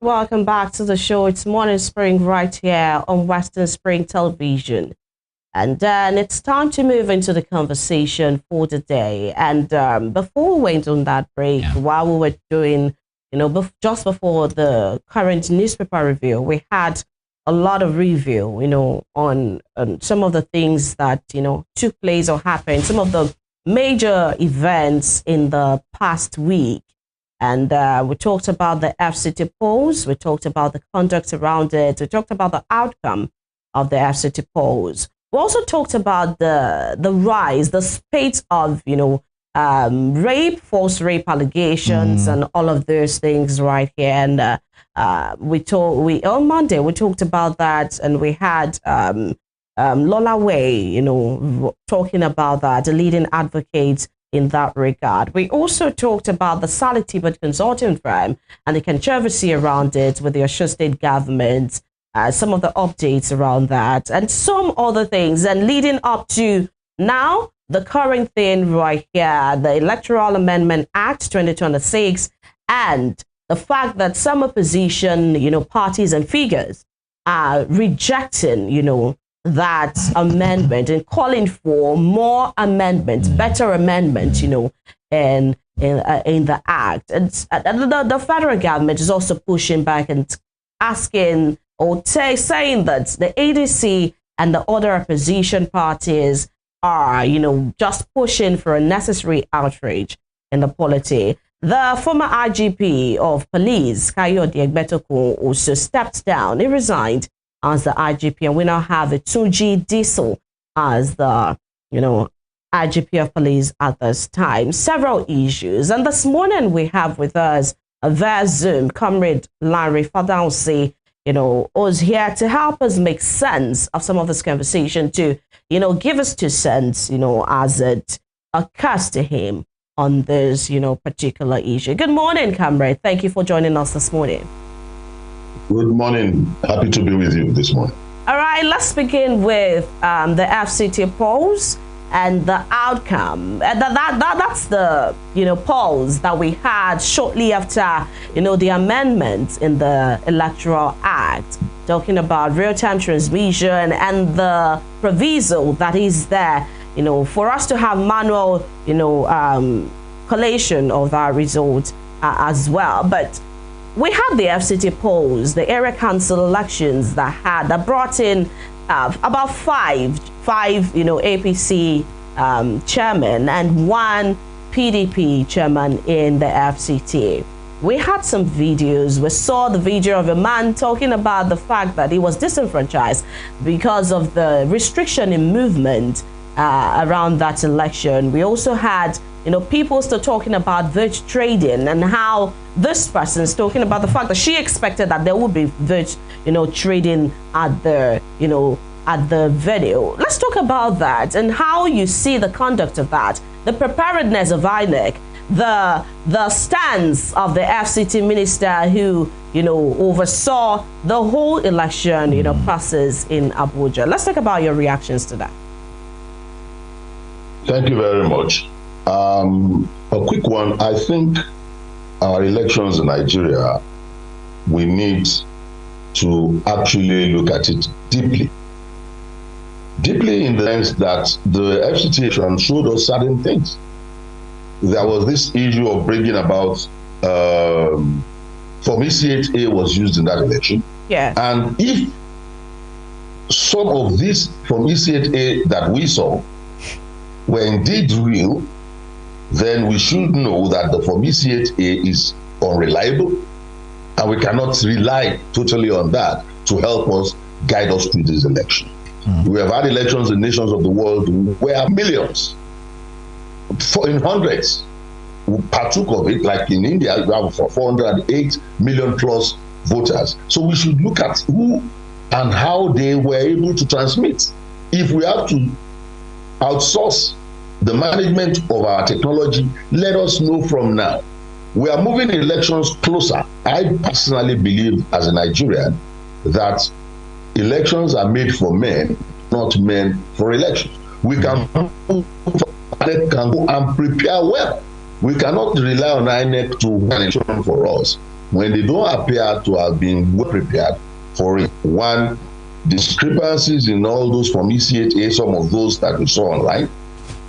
Welcome back to the show. It's Morning Spring right here on Western Spring Television. And then it's time to move into the conversation for the day. And before we went on that break, while we were doing, just before the current newspaper review, we had a lot of review, on some of the things that, took place or happened, some of the major events in the past week. And we talked about the FCT polls. We talked about the conduct around it. We talked about the outcome of the FCT polls. We also talked about the rise, the spate of, rape, false rape allegations, and all of those things right here. And on Monday we talked about that, and we had Lola Way, talking about that, the leading advocate in that regard. We also talked about the Sally Tibet consulting firm and the controversy around it with the Osun State government, some of the updates around that, and some other things. And leading up to now, the current thing right here, the Electoral Amendment Act 2026, and the fact that some opposition, parties and figures are rejecting, that amendment and calling for more amendments, better amendments, in the act. And the federal government is also pushing back and asking or saying that the ADC and the other opposition parties are, just pushing for a necessary outrage in the polity. The former IGP of police, Kayode Egbetokun, also stepped down. He resigned as the IGP, and we now have a Tunji Diesel as the, IGP of police at this time. Several issues. And this morning we have with us via Zoom, Comrade Lanre Fadahunsi, was here to help us make sense of some of this conversation, to, give us 2 cents, as it occurs to him on this, particular issue. Good morning, Comrade. Thank you for joining us this morning. Good morning. Happy to be with you this morning. All right, let's begin with the FCT polls and the outcome. That's the polls that we had shortly after the amendments in the Electoral Act, talking about real-time transmission and the proviso that is there, for us to have manual collation of our results as well. But we had the FCT polls, the area council elections that brought in about five APC chairmen and 1 PDP chairman in the FCT. We had some videos. We saw the video of a man talking about the fact that he was disenfranchised because of the restriction in movement around that election. We also had people still talking about vote trading, and how this person is talking about the fact that she expected that there would be vote, trading at the, at the venue. Let's talk about that and how you see the conduct of that, the preparedness of INEC, the stance of the FCT minister who, oversaw the whole election, process in Abuja. Let's talk about your reactions to that. Thank you very much. A quick one. I think our elections in Nigeria, we need to actually look at it deeply. Deeply in the sense that the FCT showed us certain things. There was this issue of bringing about Form E-CHA was used in that election. Yeah. And if some of these from E-CHA that we saw were indeed real, then we should know that the Form E-CHA is unreliable, and we cannot rely totally on that to help us guide us through this election. We have had elections in nations of the world where millions, in hundreds, partook of it, like in India, you have 408 million plus voters. So we should look at who and how they were able to transmit. If we have to outsource the management of our technology, let us know from now. We are moving elections closer. I personally believe, as a Nigerian, that elections are made for men, not men for elections. We can go and prepare well. We cannot rely on INEC to run an election for us when they don't appear to have been well prepared for it. One, discrepancies in all those from EC8A, some of those that we saw online,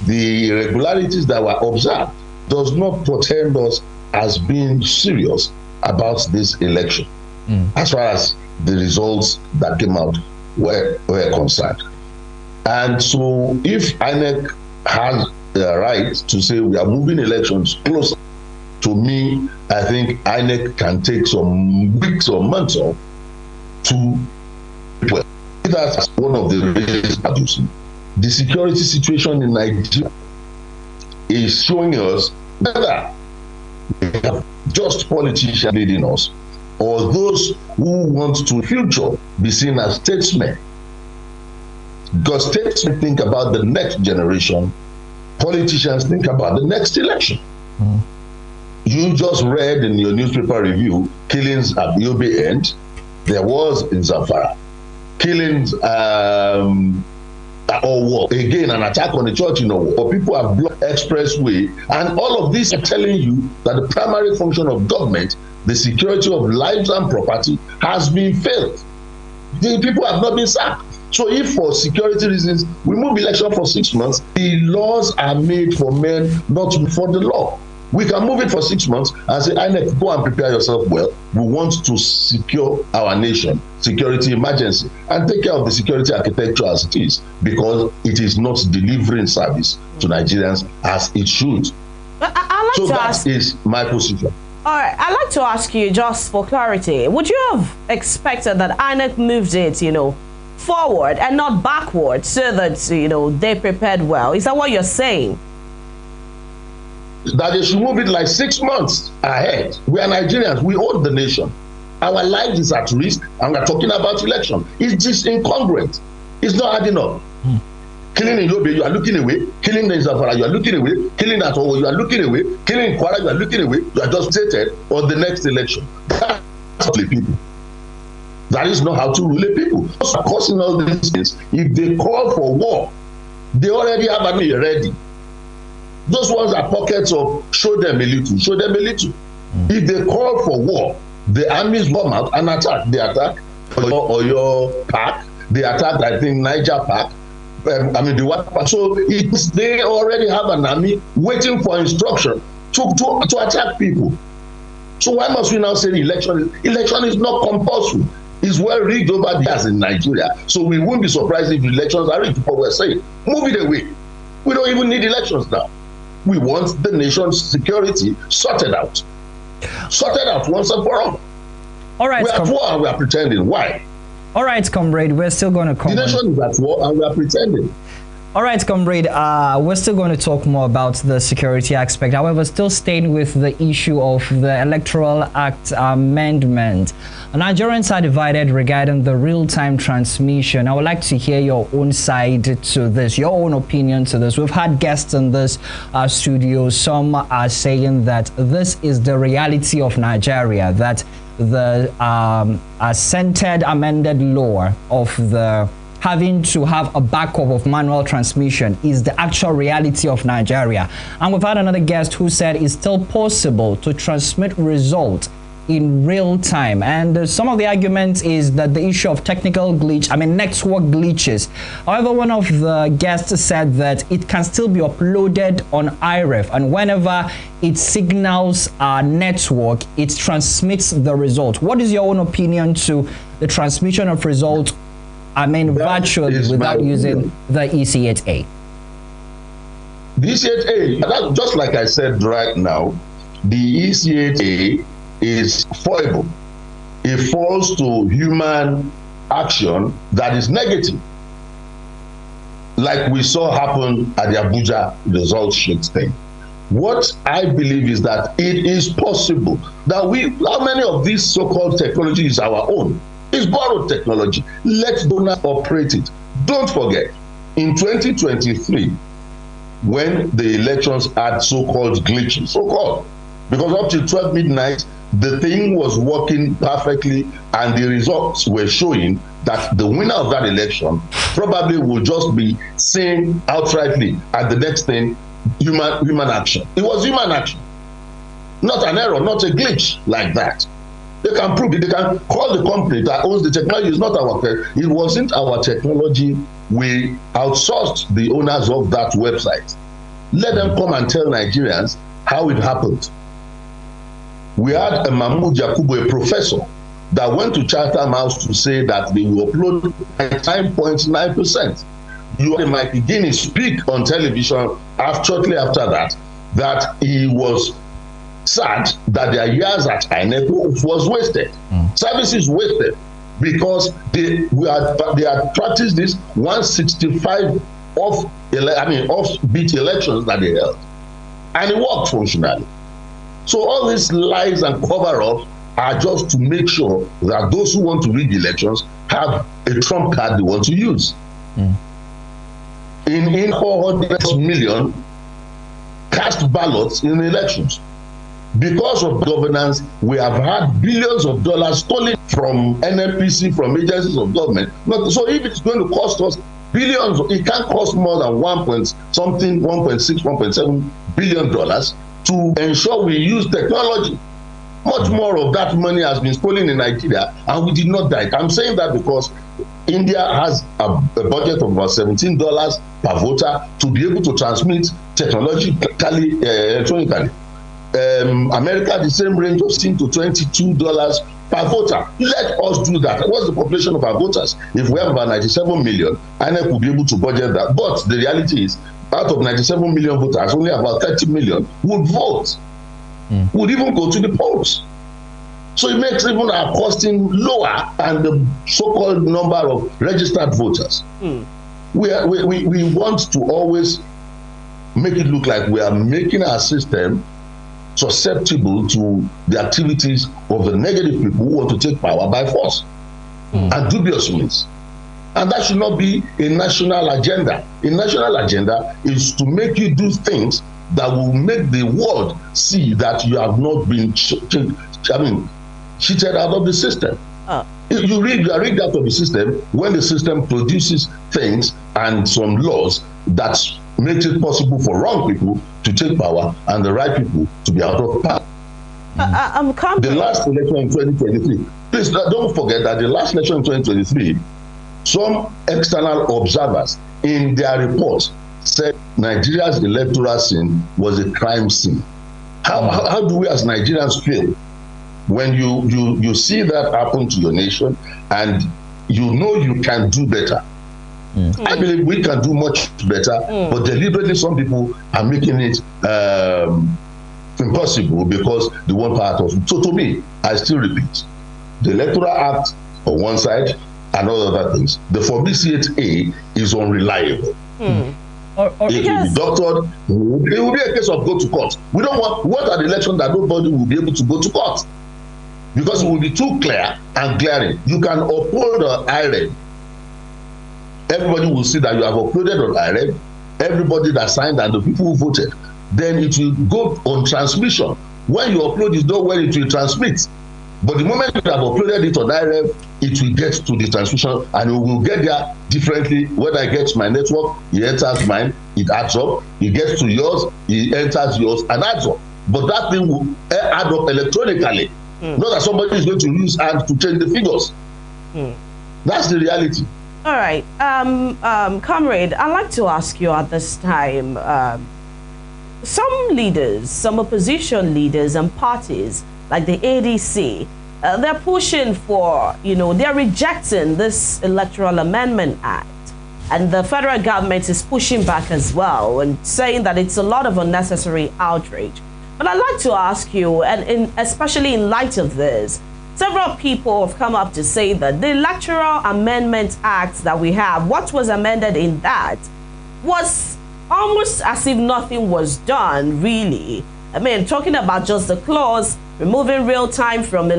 the irregularities that were observed does not portend us as being serious about this election, as far as the results that came out were concerned. And so if INEC has the right to say we are moving elections closer, to me, I think INEC can take some weeks or months off to prepare. That's one of the reasons producing. The security situation in Nigeria is showing us whether we have just politicians leading us, or those who want to in future be seen as statesmen. Because statesmen think about the next generation, politicians think about the next election. You just read in your newspaper review, killings at the Yobe end. There was in Zamfara. Killings, or what? Again, an attack on the church, or people have blocked expressway. And all of this are telling you that the primary function of government, the security of lives and property, has been failed. The people have not been sacked. So if for security reasons, we move election for 6 months, the laws are made for men, not for the law. We can move it for 6 months and say, INEC, go and prepare yourself well. We want to secure our nation, security emergency, and take care of the security architecture as it is, because it is not delivering service to Nigerians as it should. So that is my position. All right, I'd like to ask you, just for clarity, would you have expected that INEC moves it, forward and not backward, so that, they prepared well? Is that what you're saying? That they should move it like 6 months ahead. We are Nigerians. We own the nation. Our life is at risk, and we're talking about election. It's just incongruent. It's not adding up. Killing in Yobe, you are looking away. Killing in Zamfara, you are looking away. Killing at Owo, you are looking away. Killing in Kwara, you are looking away. You are just stated on the next election. That's the people. That is not how to rule a people. Those are causing all these things. If they call for war, they already have an army ready. Those ones are pockets of show them a little, show them a little. If they call for war, the armies come out and attack. They attack Oyo Park, they attack, I think, Niger Park. The White Park. So they already have an army waiting for instruction to attack people. So why must we now say election is not compulsory? It's well rigged over the years in Nigeria. So we won't be surprised if elections are rigged. What we're saying, move it away. We don't even need elections now. We want the nation's security sorted out. Sorted out once and for all. All right. We are at war and we are pretending. Why? All right, comrade, we're still going to come. The nation is at war and we are pretending. All right, comrade, we're still going to talk more about the security aspect. However, still staying with the issue of the Electoral Act amendment. Nigerians are divided regarding the real-time transmission. I would like to hear your own side to this, your own opinion to this. We've had guests in this studio. Some are saying that this is the reality of Nigeria, that the centered amended law of the having to have a backup of manual transmission is the actual reality of Nigeria. And we've had another guest who said it's still possible to transmit results in real time. And some of the argument is that the issue of technical glitch, network glitches. However, one of the guests said that it can still be uploaded on IREF, and whenever it signals our network, it transmits the result. What is your own opinion to the transmission of results virtually without using the EC8A? The EC8A, just like I said right now, the EC8A is foible. It falls to human action that is negative, like we saw happen at the Abuja results sheet thing. What I believe is that it is possible that how many of these so-called technology is our own? It's borrowed technology. Let donors operate it. Don't forget, in 2023, when the elections had so-called glitches, so-called, because up till 12 midnight, the thing was working perfectly, and the results were showing that the winner of that election probably will just be seen outrightly at the next thing, human action. It was human action, not an error, not a glitch like that. They can prove it. They can call the company that owns the technology. It's not our tech. It wasn't our technology. We outsourced the owners of that website. Let them come and tell Nigerians how it happened. We had a Mahmoud Yakubu, a professor, that went to Chatham House to say that they will upload 99.9%. You had Mike Guinness speak on television shortly after that he was sad that their years at INEC was wasted. Services wasted because they had practiced this 165 offbeat elections that they held, and it worked functionally. So all these lies and cover-ups are just to make sure that those who want to rig elections have a trump card they want to use. In 400 million cast ballots in elections. Because of governance, we have had billions of dollars stolen from NNPC, from agencies of government. So if it's going to cost us billions, it can't cost more than 1.6, 1.7 billion dollars to ensure we use technology. Much more of that money has been stolen in Nigeria, and we did not die. I'm saying that because India has a budget of about $17 per voter to be able to transmit technologically, electronically. America, the same range of $16 to $22 per voter. Let us do that. What's the population of our voters? If we have about 97 million, INEC will be able to budget that. But the reality is, out of 97 million voters, only about 30 million would vote, would even go to the polls. So it makes even our costing lower and the so-called number of registered voters. We want to always make it look like we are making our system susceptible to the activities of the negative people who want to take power by force and dubious means. And that should not be a national agenda. A national agenda is to make you do things that will make the world see that you have not been cheated out of the system. You are rigged out of the system when the system produces things and some laws that makes it possible for wrong people to take power and the right people to be out of power. The last election in 2023, please don't forget that the last election in 2023, some external observers in their reports said Nigeria's electoral scene was a crime scene. How do we as Nigerians feel when you see that happen to your nation and you know you can do better? I believe we can do much better, but deliberately some people are making it impossible because they want part of it. So to me, I still repeat, the Electoral Act on one side and all other things. The Public A is unreliable. It will be doctored. It will be a case of go to court. We don't want an election that nobody will be able to go to court because it will be too clear and glaring. You can uphold an IRED. Everybody will see that you have uploaded on IRED, everybody that signed and the people who voted. Then it will go on transmission. When you upload, it's not when it will transmit. But the moment you have uploaded it on IRED, it will get to the transmission and it will get there differently. When I get to my network, it enters mine, it adds up. It gets to yours, it enters yours and adds up. But that thing will add up electronically. Not that somebody is going to use hands to change the figures. That's the reality. All right. Comrade, I'd like to ask you at this time, some leaders, some opposition leaders and parties like the ADC, they're pushing for, they're rejecting this Electoral Amendment Act. And the federal government is pushing back as well and saying that it's a lot of unnecessary outrage. But I'd like to ask you, and especially in light of this, several people have come up to say that the Electoral Amendment Act that we have, what was amended in that, was almost as if nothing was done, really. I mean, talking about just the clause, removing real time from the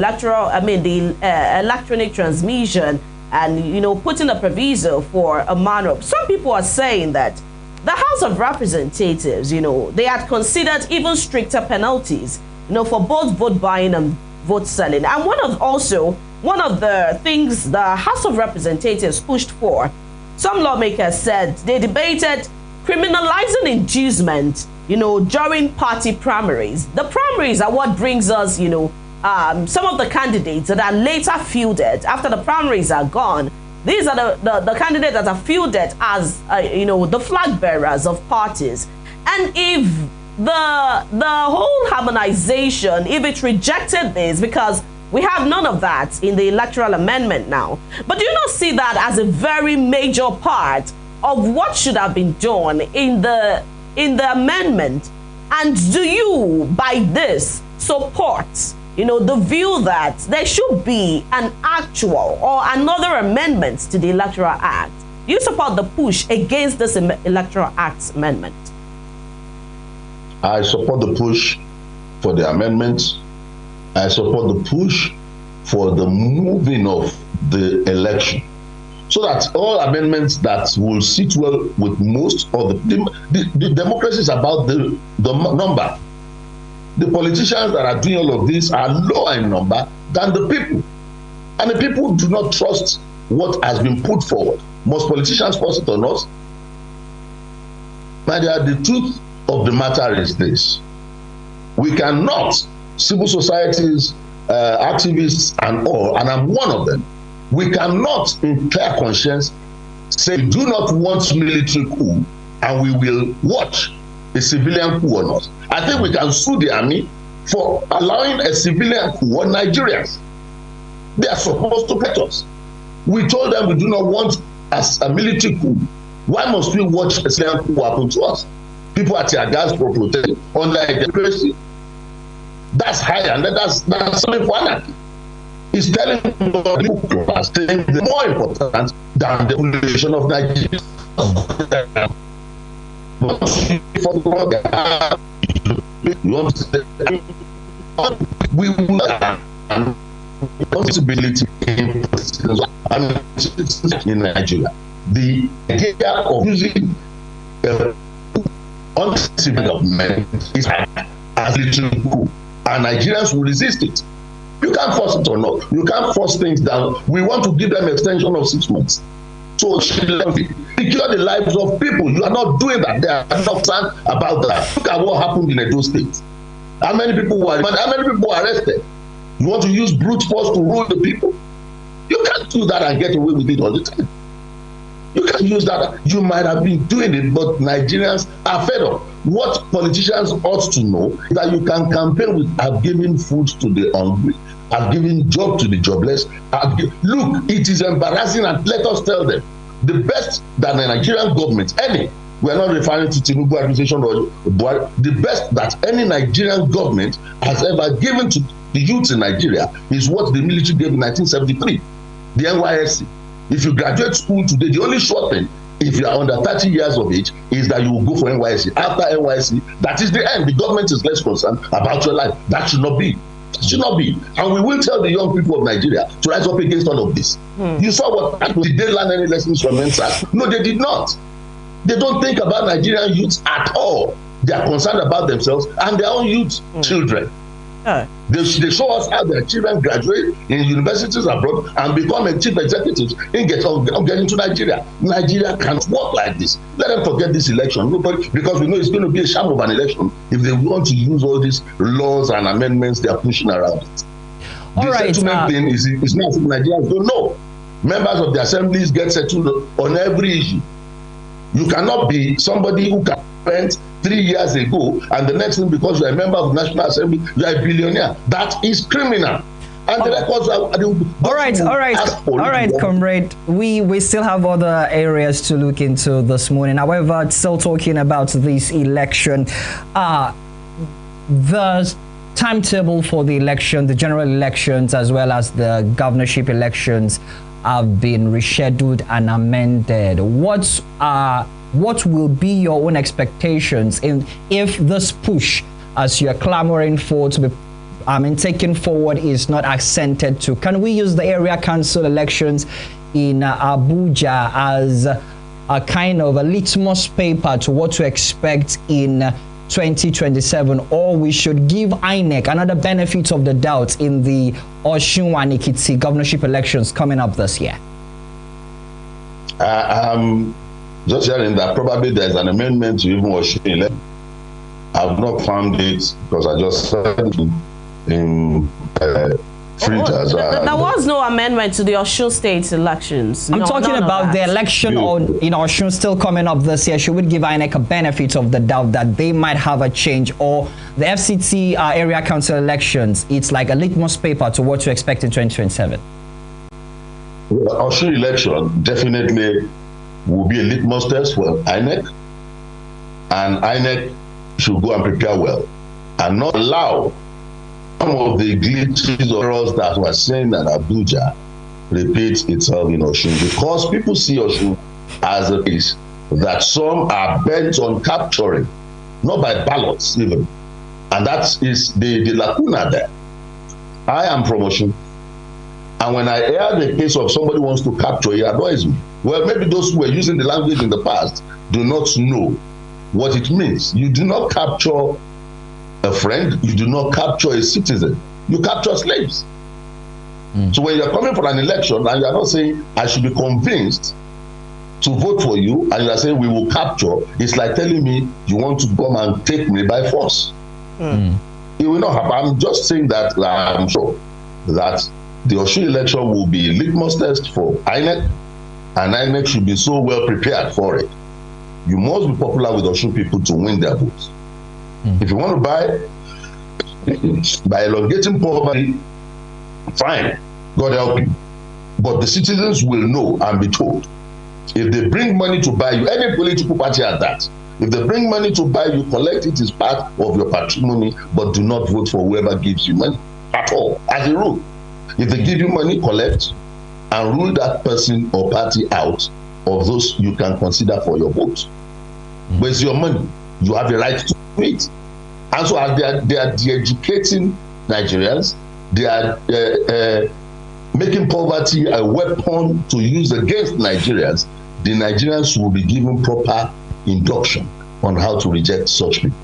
electronic transmission and, putting a proviso for a manual. Some people are saying that the House of Representatives, they had considered even stricter penalties, for both vote buying and vote selling. And one of the things the House of Representatives pushed for, some lawmakers said they debated criminalizing inducement, during party primaries. The primaries are what brings us, some of the candidates that are later fielded after the primaries are gone. These are the candidates that are fielded as, the flag bearers of parties. And if the whole harmonization, if it rejected this, because we have none of that in the electoral amendment now, but do you not see that as a very major part of what should have been done in the amendment? And do you, by this, support the view that there should be an actual or another amendment to the Electoral Act? Do you support the push against this Electoral Act amendment? I support the push for the amendments. I support the push for the moving of the election, so that all amendments that will sit well with most of the democracy is about the number. The politicians that are doing all of this are lower in number than the people. And the people do not trust what has been put forward. Most politicians force it on us. But the truth of the matter is this: we cannot, civil societies, activists and all, and I'm one of them, we cannot in clear conscience say we do not want military coup and we will watch a civilian coup on us. I think we can sue the army for allowing a civilian coup on Nigerians. They are supposed to get us. We told them we do not want a military coup. Why must we watch a civilian coup happen to us? People are tear gas for protesting under a democracy. That's high, and that's something for anarchy. It's telling people are saying they're more important than the population of Nigeria. We will have responsibility in Nigeria. The idea of using uncivil government is as little coup, and Nigerians will resist it. You can't force it or not. You can't force things down. We want to give them extension of 6 months. So secure the lives of people. You are not doing that. They are not concerned about that. Look at what happened in Edo State. How many people were arrested? You want to use brute force to rule the people? You can't do that and get away with it all the time. You can use that. You might have been doing it, but Nigerians are fed up. What politicians ought to know is that you can campaign with "I've given food to the hungry, I've given job to the jobless." Look, it is embarrassing, and let us tell them the best that the Nigerian government, we're not referring to Tinubu administration or Buhari, the best that any Nigerian government has ever given to the youth in Nigeria is what the military gave in 1973, the NYSC. If you graduate school today, the only short thing, if you are under 30 years of age, is that you will go for NYSC. After NYSC, that is the end. The government is less concerned about your life. That should not be. That should not be. And we will tell the young people of Nigeria to rise up against all of this. You saw what happened. Did they learn any lessons from NSAS? No, they did not. They don't think about Nigerian youths at all. They are concerned about themselves and their own youth children. They show us how their children graduate in universities abroad and become chief executives and get into Nigeria. Nigeria can't work like this. Let them forget this election. Because we know it's going to be a sham of an election if they want to use all these laws and amendments they are pushing around it. The settlement thing is not something Nigerians don't know. Members of the assemblies get settled on every issue. You cannot be somebody who can spend 3 years ago, and the next thing, because you are a member of the National Assembly, you are a billionaire. That is criminal. And the records are... All right, comrade. We still have other areas to look into this morning. However, still talking about this election, the timetable for the election, the general elections, as well as the governorship elections, have been rescheduled and amended. What will be your own expectations if this push, as you're clamoring for, to be taken forward, is not accented to? Can we use the area council elections in Abuja as a kind of a litmus paper to what to expect in 2027, or we should give INEC another benefit of the doubt in the Osun and Ekiti governorship elections coming up this year? Just hearing that probably there's an amendment to even Osun election. I've not found it because I just said in filters. There was no amendment to the Osun State elections. I'm talking about the election in Osun still coming up this year. Should we give INEC a benefit of the doubt that they might have a change, or the FCT area council elections, it's like a litmus paper to what to expect in 2027? Well, Osun election definitely will be a litmus test for INEC, and INEC should go and prepare well and not allow some of the glitches or errors that were seen at Abuja repeat itself in Osun, because people see Osun as a place that some are bent on capturing, not by ballots even, and that is the lacuna there. I am from Osun, and when I hear the case of somebody wants to capture, it annoys me. Well, maybe those who were using the language in the past do not know what it means. You do not capture a friend, you do not capture a citizen, you capture slaves. So when you're coming for an election and you're not saying I should be convinced to vote for you, and you're saying we will capture, it's like telling me you want to come and take me by force. It will not happen. I'm just saying that I'm sure that the Osun election will be a litmus test for INEC, and INEC should be so well prepared for it. You must be popular with Osun people to win their votes. If you want to by elongating poverty, fine, God help you. But the citizens will know and be told. If they bring money to buy you, any political party at that, if they bring money to buy you, collect it as part of your patrimony, but do not vote for whoever gives you money at all, as a rule. If they give you money, collect and rule that person or party out of those you can consider for your vote. But it's your money. You have the right to it. And so as they are de-educating Nigerians, they are making poverty a weapon to use against Nigerians. The Nigerians will be given proper induction on how to reject such people.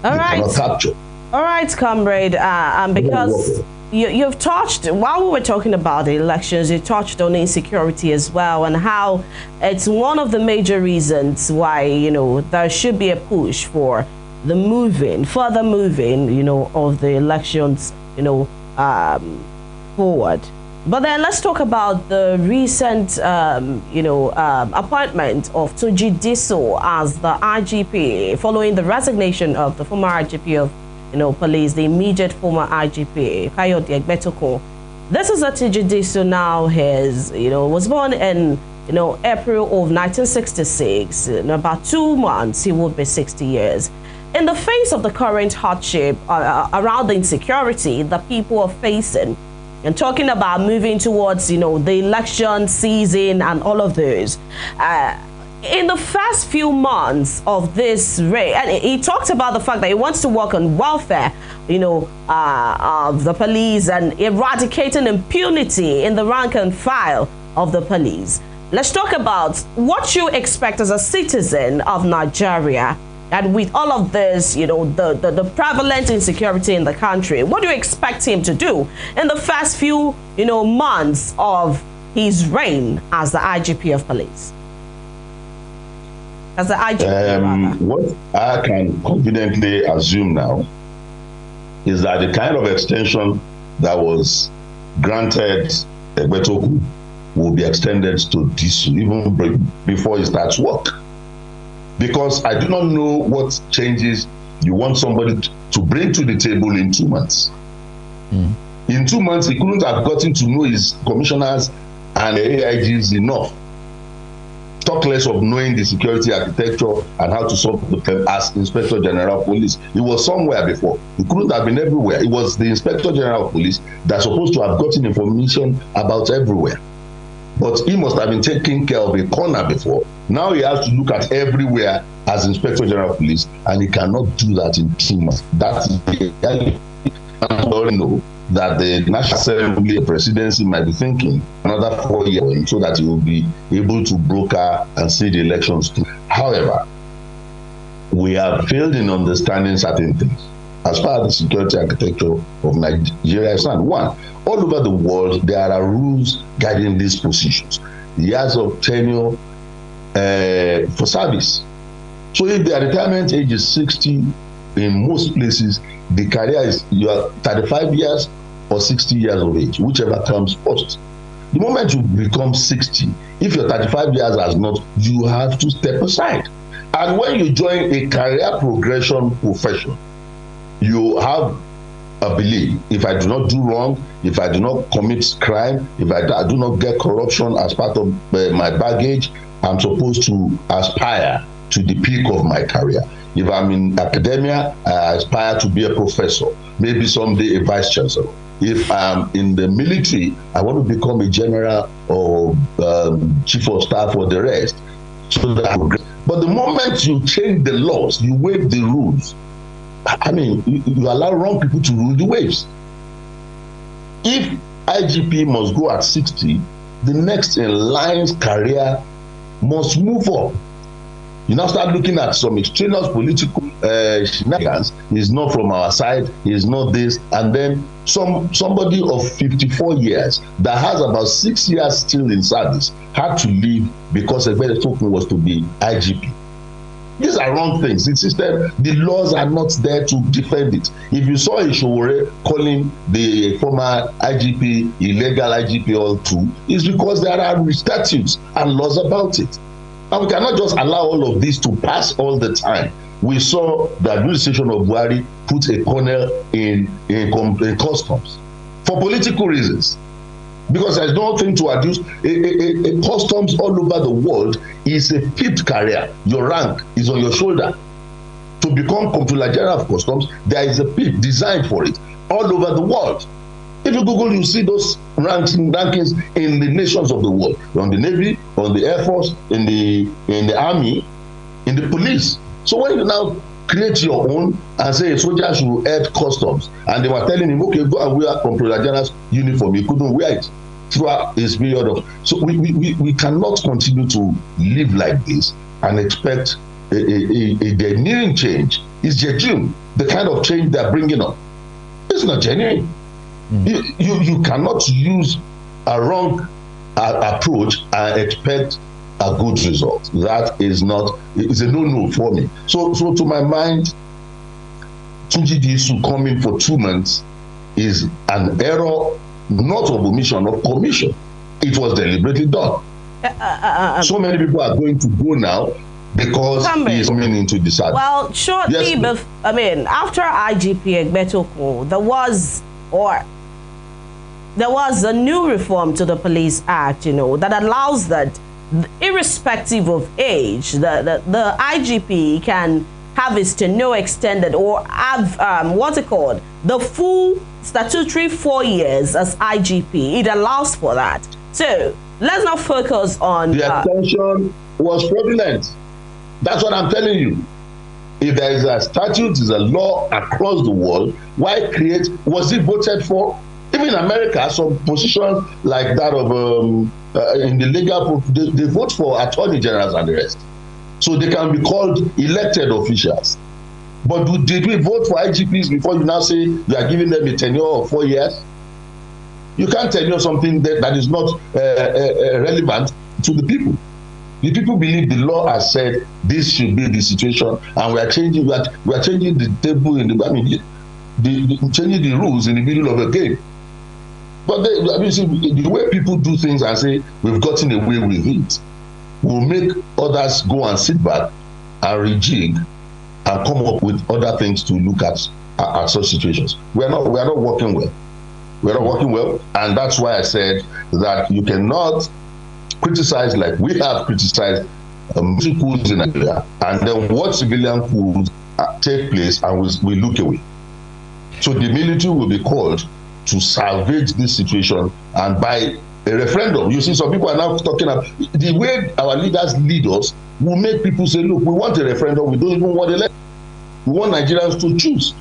All right. Capture. All right, comrade. Because you've touched, while we were talking about the elections, you touched on insecurity as well, and how it's one of the major reasons why, you know, there should be a push for the further moving, you know, of the elections, you know, forward. But then let's talk about the recent, appointment of Tunji Diso as the IGP, following the resignation of the former IGP of, police, the immediate former IGP, Kayode Egbetokun. This is a Tunji Diso now. Was born in, April of 1966. In about 2 months, he would be 60 years. In the face of the current hardship around the insecurity that people are facing, and talking about moving towards, the election season and all of those, in the first few months of this race, and he talked about the fact that he wants to work on welfare, of the police and eradicating impunity in the rank and file of the police. Let's talk about what you expect as a citizen of Nigeria. And with all of this, the prevalent insecurity in the country, what do you expect him to do in the first few, months of his reign as the IGP of police? As the IGP, what I can confidently assume now is that the kind of extension that was granted Egbetokun will be extended to this even before he starts work. Because I do not know what changes you want somebody to bring to the table in 2 months. In 2 months, he couldn't have gotten to know his commissioners and the AIGs enough. Talk less of knowing the security architecture and how to solve the problem as Inspector General of Police. He was somewhere before. He couldn't have been everywhere. It was the Inspector General of Police that's supposed to have gotten information about everywhere. But he must have been taking care of a corner before. Now he has to look at everywhere as Inspector General of Police, and he cannot do that in 2 months. That's the reality. I don't know that the National Assembly presidency might be thinking another 4 years so that he will be able to broker and see the elections through. However, we have failed in understanding certain things. As far as the security architecture of Nigeria is concerned, one, all over the world, there are rules guiding these positions. Years of tenure for service. So if the retirement age is 60, in most places, the career is you are 35 years or 60 years of age, whichever comes first. The moment you become 60, if your 35 years has not, you have to step aside. And when you join a career progression profession, you have a belief: if I do not do wrong, if I do not commit crime, if I do not get corruption as part of my baggage, I'm supposed to aspire to the peak of my career. If I'm in academia, I aspire to be a professor, maybe someday a vice chancellor. If I'm in the military, I want to become a general or chief of staff or the rest. So that, but the moment you change the laws, you waive the rules, I mean, you allow wrong people to rule the waves. If IGP must go at 60, the next in line's career must move up. You now start looking at some extraneous political shenanigans. He's not from our side, he's not this, and then somebody of 54 years that has about 6 years still in service had to leave because a very token was to be IGP. These are wrong things. The system, the laws are not there to defend it. If you saw Ishowore calling the former IGP illegal IGP all too, it's because there are statutes and laws about it. And we cannot just allow all of this to pass all the time. We saw the administration of Buhari put a colonel in customs for political reasons. Because there's nothing to adduce. A customs all over the world is a fifth career. Your rank is on your shoulder. To become Comptroller General of Customs, there is a PIP designed for it all over the world. If you Google, you see those rankings in the nations of the world, on the Navy, on the Air Force, in the Army, in the police. So when you now create your own and say a soldier should head customs, and they were telling him, okay, go and wear Comptroller General's uniform, he couldn't wear it throughout his period of. So we cannot continue to live like this and expect a genuine change. It's genuine, the kind of change they're bringing up. It's not genuine. You cannot use a wrong approach and expect a good result. That is not, it's a no-no for me. So to my mind, Tunji Disu coming for 2 months is an error, not of omission, of commission. It was deliberately done. So many people are going to go now because he's coming into the side. Well, shortly, yes, I mean, after IGP Egbetokun, there was a new reform to the Police Act, you know, that allows that, irrespective of age, the IGP can have his tenure extended or have what's it called, the full statutory 4 years as IGP. It allows for that. So let's not focus on the extension was fraudulent. That's what I'm telling you. If there is a statute, is a law across the world, why create? Was it voted for? Even in America, some positions like that of in the legal, they vote for attorney generals and the rest, so they can be called elected officials. But did we vote for IGPs before you now say you are giving them a tenure of 4 years? You can't tenure something that is not relevant to the people. The people believe the law has said this should be the situation, and we are changing. We are changing the table in the. I mean, changing the rules in the middle of a game. But the way people do things and say we've gotten away with it will make others go and sit back and rejig and come up with other things to look at such situations. We are not working well. We are not working well, and that's why I said that you cannot criticize like we have criticized military coups in Nigeria, and then watch civilian coups take place, and we look away. So the military will be called to salvage this situation, and by a referendum. You see, some people are now talking about the way our leaders lead us will make people say, look, we want a referendum, we don't even want election. We want Nigerians to choose.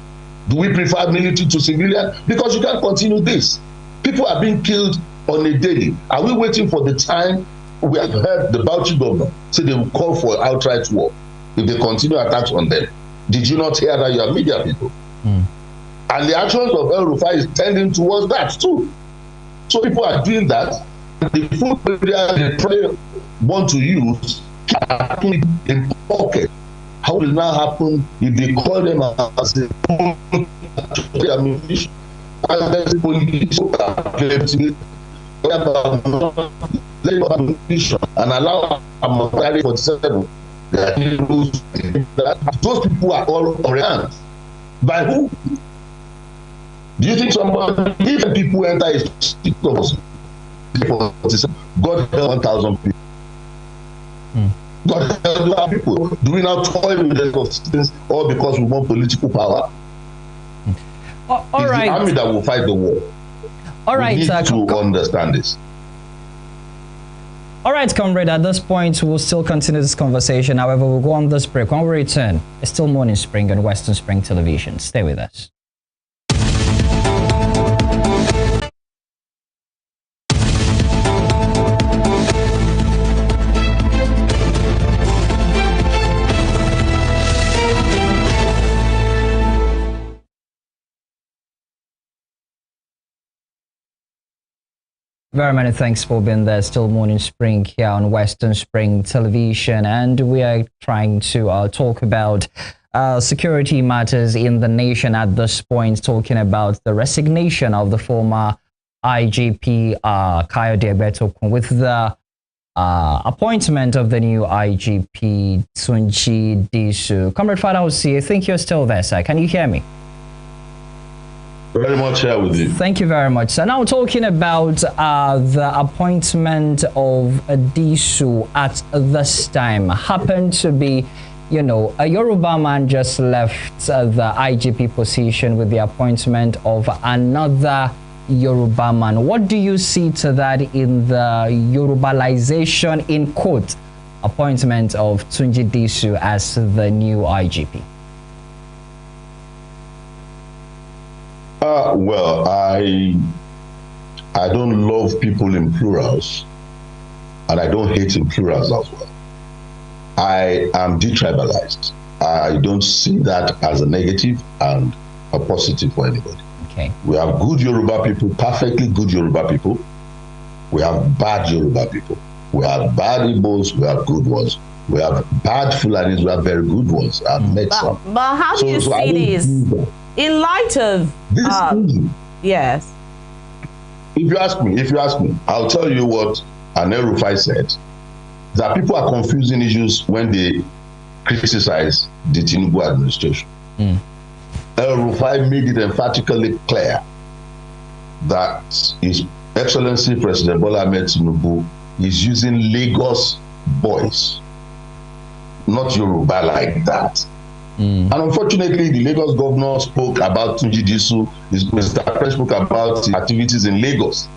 Do we prefer military to civilian? Because you can't continue this. People are being killed on a daily. Are we waiting for the time? We have heard the Bauchi governor say they will call for outright war if they continue attacks on them. Did you not hear that? You are media people. And the actions of El Rufai is tending towards that too. So people are doing that. The food media they probably want to use in pocket. How will now happen if they call them as a ammunition? there's police and allow Amokari 47. Those people are all around. By who? Do you think somebody, even people enter a God help 1,000 people? God help people. Do we now toy with the constitutions all because we want political power? All it's right. the army that will fight the war. All right, we need to understand this. All right, comrade, at this point, we'll still continue this conversation. However, we'll go on this break. When we return, it's still Morning Spring on Western Spring Television. Stay with us. Very many thanks for being there. Still Morning Spring here on Western Spring Television, and we are trying to talk about security matters in the nation at this point, talking about the resignation of the former IGP Kayode Egbetokun with the appointment of the new IGP Tunji Disu. Comrade Fadahunsi, I think you're still there, sir. Can you hear me? Very much here with you. Thank you very much. So now talking about the appointment of Disu at this time happened to be, you know, a Yoruba man just left the IGP position with the appointment of another Yoruba man. What do you see to that in the Yorubalization, in quote, appointment of Tunji Disu as the new IGP? Well, I don't love people in plurals, and I don't hate in plurals as well. I am detribalized. I don't see that as a negative and a positive for anybody. Okay. We have good Yoruba people, perfectly good Yoruba people. We have bad Yoruba people. We have bad Igbos, we have good ones. We have bad Fulanis, we have very good ones. I've met some. But how do you see this? In light of this yes. If you ask me, I'll tell you what Lanre Fadahunsi said, that people are confusing issues when they criticize the Tinubu administration. Lanre Fadahunsi made it emphatically clear that His Excellency President Bola Ahmed Tinubu is using Lagos boys, not Yoruba like that. And unfortunately, the Lagos governor spoke about Tunji Disu. Mr. President spoke about activities in Lagos.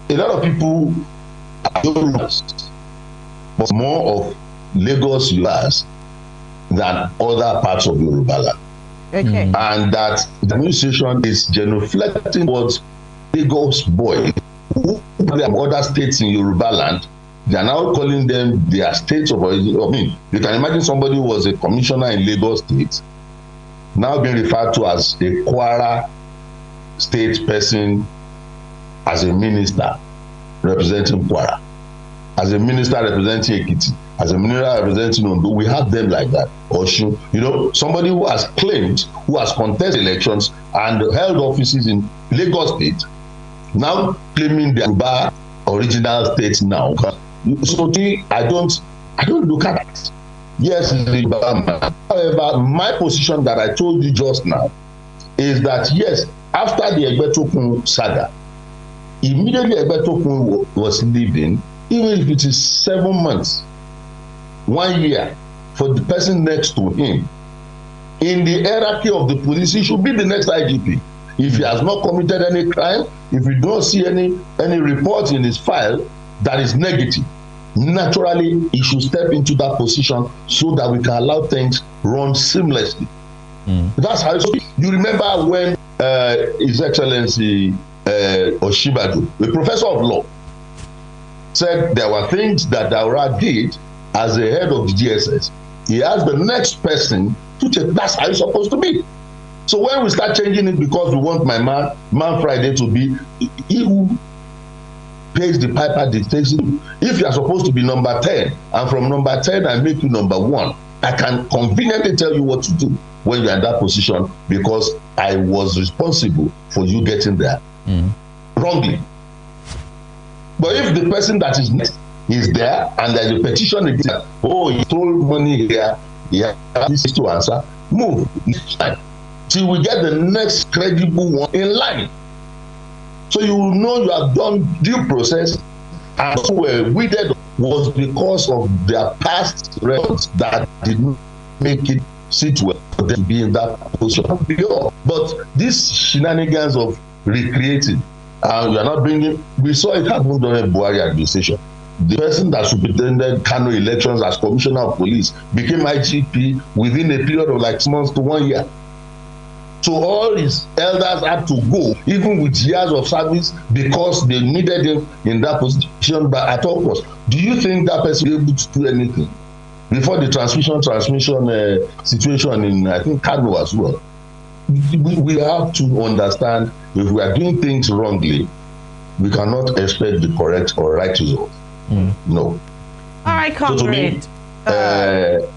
A lot of people are Yorubas, but more of Lagos Yorubas than other parts of Yoruba land. Okay. And that the administration is genuflecting towards Lagos boys who have other states in Yoruba land. They are now calling them their states of origin. I mean, you can imagine somebody who was a commissioner in Lagos State now being referred to as a Kwara state person, as a minister representing Kwara, as a minister representing Ekiti, as a minister representing Ondo. We have them like that. Osun, you know, somebody who has claimed, who has contested elections and held offices in Lagos State, now claiming their Yoruba original states now. So I don't look at it. Yes, the man. However, my position that I told you just now is that yes, after the Egbetokun saga, immediately Egbetokun was leaving, even if it is 7 months, 1 year, for the person next to him, in the hierarchy of the police, he should be the next IGP. If he has not committed any crime, if we don't see any report in his file that is negative, naturally he should step into that position so that we can allow things run seamlessly. That's how you remember when His Excellency Oshibadu, the professor of law, said there were things that Daura did as the head of the DSS. He asked the next person to take. That's how it's supposed to be. So when we start changing it because we want my man Friday to be, he who pays the piper dictates it. If you are supposed to be number 10, and from number 10 I make you number 1, I can conveniently tell you what to do when you're in that position because I was responsible for you getting there wrongly. But if the person that is next is there and there's a petition against, oh, you stole money here, yeah, this is to answer, move next time till we get the next credible one in line. So you will know you have done due process, and so were weeded was because of their past records that did not make it sit well for them to be in that position. But these shenanigans of recreating, we are not bringing, we saw it happen during the Buhari administration. The person that superintended Kano elections as commissioner of police became IGP within a period of like 6 months to 1 year. So all his elders had to go, even with years of service, because they needed him in that position. But at all costs, do you think that person will be able to do anything before the transmission situation in, I think, Kano as well? We have to understand, if we are doing things wrongly, we cannot expect the correct or right result. No. All right, Comrade.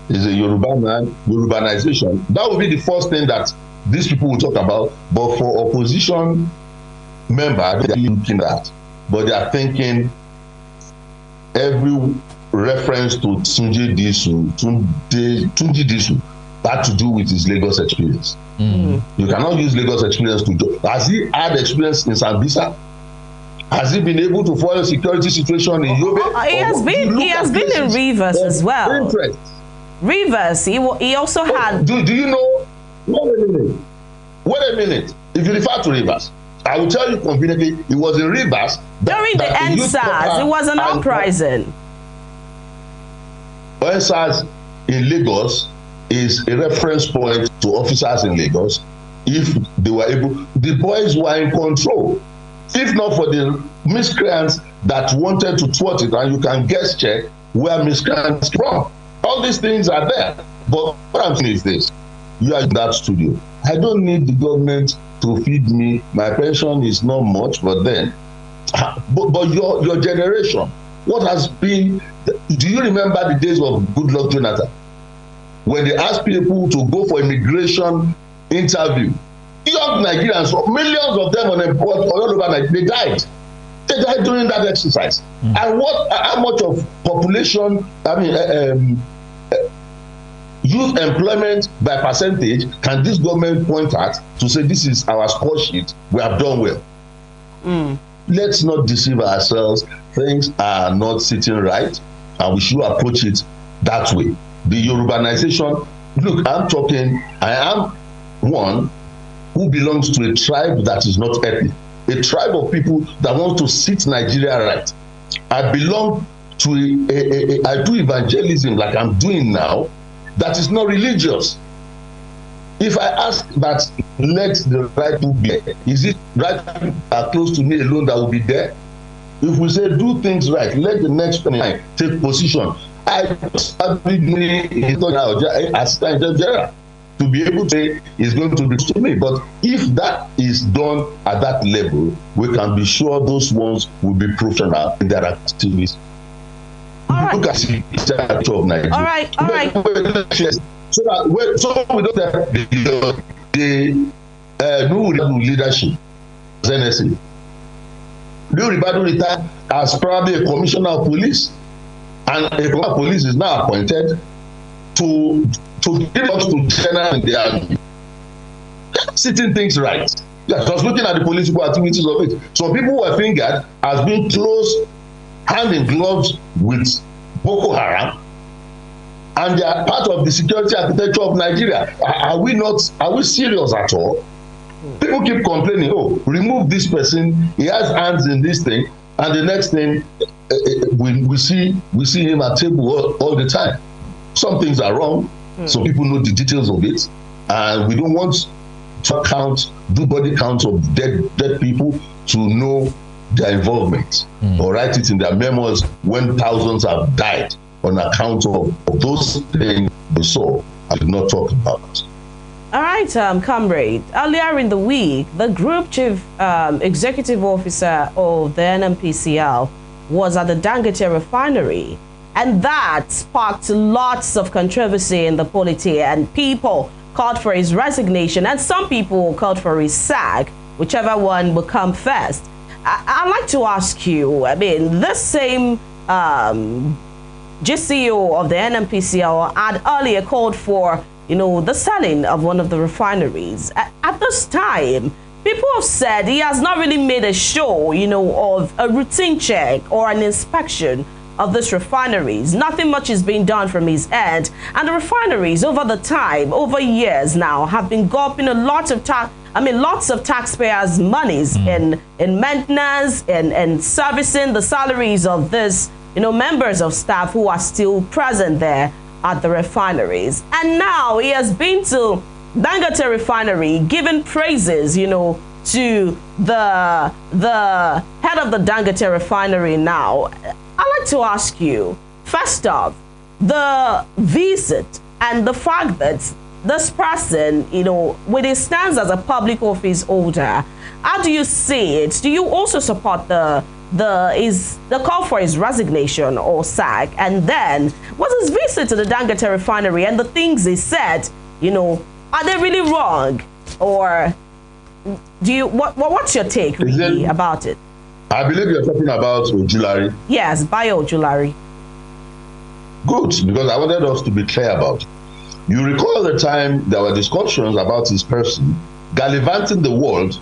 Is a Yoruba man, Yorubanization. That will be the first thing that these people will talk about. But for opposition members, they are looking at, but they are thinking every reference to Tunji Disu had to do with his Lagos experience. You cannot use Lagos experience to do. Has he had experience in Sambisa? Has he been able to follow security situation in Yobe? He has been in Rivers as well. Interest. Rivers, he also had. Do you know? Wait a minute. If you refer to Rivers, I will tell you conveniently, it was in Rivers. During the NSAS, it was an uprising. NSAS in Lagos is a reference point to officers in Lagos. If they were able, the boys were in control. If not for the miscreants that wanted to thwart it, and you can guess check where miscreants from. All these things are there. But what I'm saying is this: you are in that studio. I don't need the government to feed me. My pension is not much, but then, but your generation, what has been? Do you remember the days of Goodluck Jonathan, when they asked people to go for immigration interview? Young Nigerians, millions of them unemployed all over Nigeria, they died. They died during that exercise. And how much of population, youth employment by percentage can this government point at to say this is our score sheet, we have done well? Let's not deceive ourselves. Things are not sitting right, and we should approach it that way. The Yorubanization, look, I am one who belongs to a tribe that is not ethnic, a tribe of people that want to sit Nigeria right. I belong to I do evangelism like I'm doing now, that is not religious. If I ask that, let the right people be there, is it right people are close to me alone that will be there? If we say do things right, let the next time take position. I started doing assistant general to be able to say it's going to be to me. But if that is done at that level, we can be sure those ones will be professional in their activities. All right. Look at the structure of Nigeria. All right. So we don't have the new leadership as NSA. New Ribadu retired as probably a commissioner of police, and a commissioner of police is now appointed to give us to general in the army. Sitting things right. Yeah, just looking at the political activities of it. Some people were fingered as being close hand in gloves with Boko Haram, and they are part of the security architecture of Nigeria. Are we serious at all? People keep complaining, oh, remove this person, he has hands in this thing, and the next thing we see him at table all the time. Some things are wrong. Some people know the details of it, and we don't want to do body counts of dead people to know their involvement or write it in their memoirs when thousands have died on account of those things they saw and did not talk about. All right, Comrade. Earlier in the week, the Group Chief Executive Officer of the NNPCL was at the Dangote refinery, And that sparked lots of controversy in the polity, and people called for his resignation, and some people called for his sack, whichever one will come first. I'd like to ask you, I mean, this same GCO of the NNPCL had earlier called for, the selling of one of the refineries. At this time, people have said he has not really made a show, of a routine check or an inspection of these refineries. Nothing much is being done from his end, and the refineries over years now have been gulping a lot of lots of taxpayers' monies in maintenance and servicing the salaries of this, members of staff who are still present there at the refineries. And now he has been to Dangote refinery, giving praises, to the head of the Dangote refinery now. I'd like to ask you, first off, the visit and the fact that this person, with his stance as a public office holder, how do you see it? Do you also support the call for his resignation or sack? And then, was his visit to the Dangote refinery and the things he said, are they really wrong? Or what's your take really about it? I believe you're talking about Ojulari. Yes, Bayo Ojulari. Good, because I wanted us to be clear about it. You recall the time there were discussions about his person gallivanting the world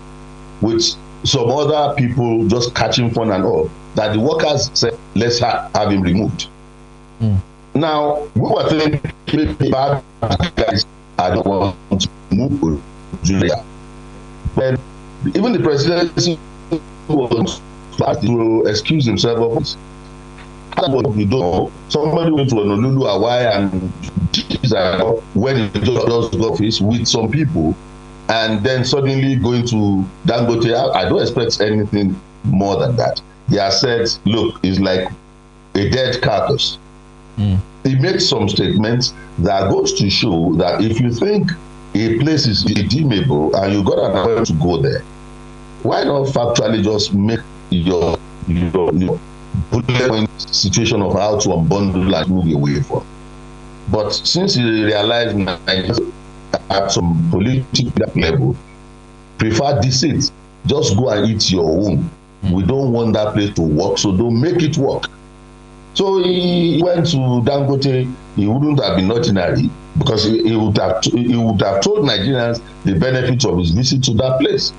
with some other people just catching fun and all, that the workers said, let's have him removed. Now, we were thinking bad guys, I don't want to move Ojulari. But even the presidency was to excuse himself of this. You don't know. Somebody went to Honolulu, Hawaii, and when he just got office with some people, and then suddenly going to Dangote. I don't expect anything more than that. He has said, look, it's like a dead carcass. He made some statements that goes to show that if you think a place is redeemable and you got an appointment to go there, why not factually just make your bullet point situation of how to unbundle and move away from? But since he realized at some political level, prefer deceit, just go and eat your own. We don't want that place to work, so don't make it work. So he went to Dangote. He wouldn't have been ordinary, because he would have told Nigerians the benefits of his visit to that place.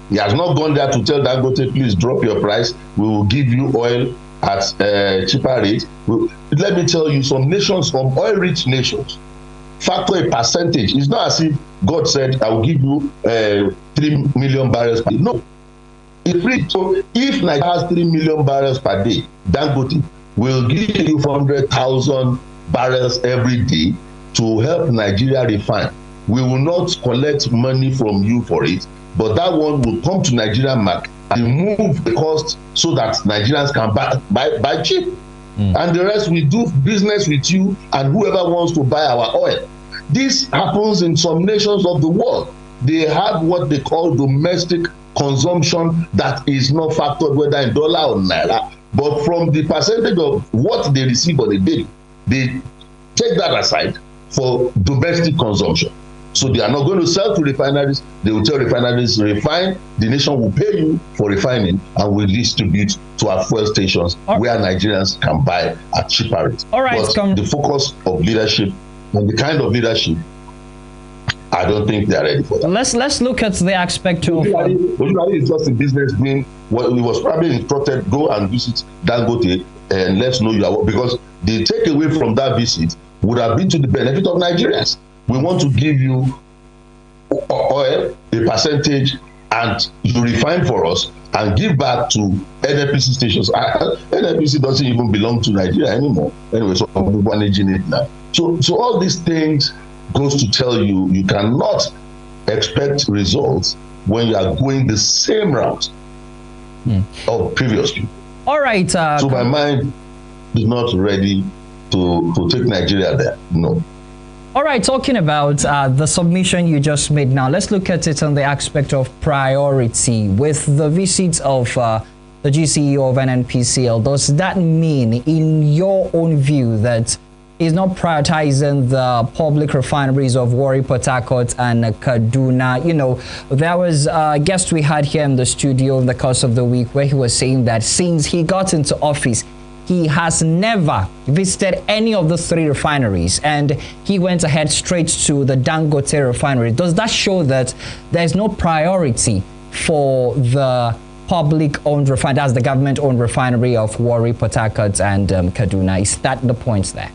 He has not gone there to tell Dangote, please drop your price. We will give you oil at a cheaper rate. Let me tell you, some nations, some oil-rich nations, factor a percentage. It's not as if God said, I will give you 3 million barrels per day. No. So if Nigeria has 3 million barrels per day, Dangote will give you 400,000 barrels every day to help Nigeria refine. We will not collect money from you for it, but that one will come to Nigerian market and remove the cost so that Nigerians can buy cheap. And the rest, we do business with you and whoever wants to buy our oil. This happens in some nations of the world. They have what they call domestic consumption that is not factored whether in dollar or naira, but from the percentage of what they receive on a day, they take that aside for domestic consumption. So they are not going to sell to refineries. They will tell refineries, refine, the nation will pay you for refining and will distribute to our fuel stations where Nigerians can buy at cheaper rates. All right, but the focus of leadership and the kind of leadership, I don't think they are ready for that. Let's look at the aspect of... Ojulari is just in business doing what he was probably instructed, go and visit Dangote and let's know you are, because the takeaway from that visit would have been to the benefit of Nigerians. We want to give you oil, a percentage, and you refine for us and give back to NNPC stations. NNPC doesn't even belong to Nigeria anymore. Anyway, so I'm managing it now. So all these things goes to tell you, you cannot expect results when you are going the same route of previous people. All right. So my mind is not ready to take Nigeria there. No. All right, talking about the submission you just made now, let's look at it on the aspect of priority. With the visit of the GCEO of NNPCL, does that mean, in your own view, that is not prioritizing the public refineries of Warri, Port Harcourt, and Kaduna? You know, there was a guest we had here in the studio in the course of the week where he was saying that since he got into office, he has never visited any of the 3 refineries, and he went ahead straight to the Dangote refinery. Does that show that there's no priority for the public-owned refinery, as the government-owned refinery of Warri, Port Harcourt, and Kaduna? Is that the point there?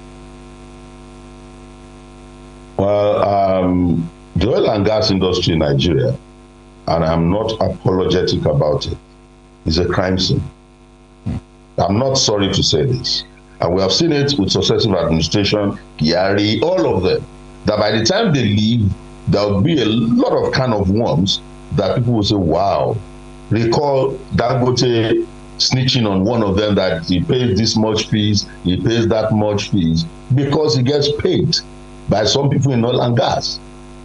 Well, the oil and gas industry in Nigeria, and I'm not apologetic about it, is a crime scene. I'm not sorry to say this. And we have seen it with successive administration, Kyari, all of them, that by the time they leave, there will be a lot of kind of worms that people will say, wow. Recall Dangote snitching on one of them that he pays this much fees, he pays that much fees, because he gets paid by some people in oil and gas.